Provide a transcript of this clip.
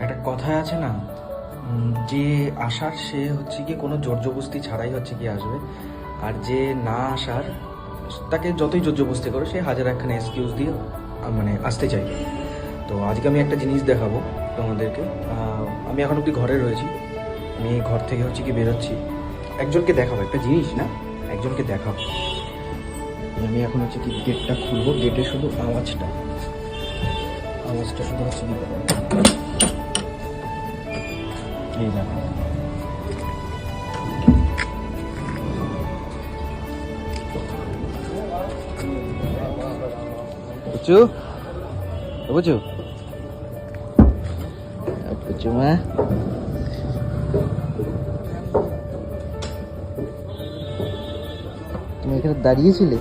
একটা কথায় আছে না, যে আসার সে হচ্ছে কি কোনো জোরজবস্তি ছাড়াই হচ্ছে কি আসবে, আর যে না আসার তাকে যতই জোরজবস্তি করে সে হাজার একখানা এক্সকিউজ দিয়ে মানে আসতে চাইবে। তো আজকে আমি একটা জিনিস দেখাবো তোমাদেরকে। আমি এখন অব্দি ঘরে রয়েছি, আমি ঘর থেকে হচ্ছে কি বেরোচ্ছি, একজনকে দেখাবো একটা জিনিস না, একজনকে দেখাবো। আমি এখন হচ্ছে কি গেটটা খুলবো, গেটে শুধু আওয়াজটা শুধু হচ্ছে কি এই দেখো। বুঝছো বুঝছো বুঝছো মা, তুমি এখানে দাঁড়িয়েছিলে?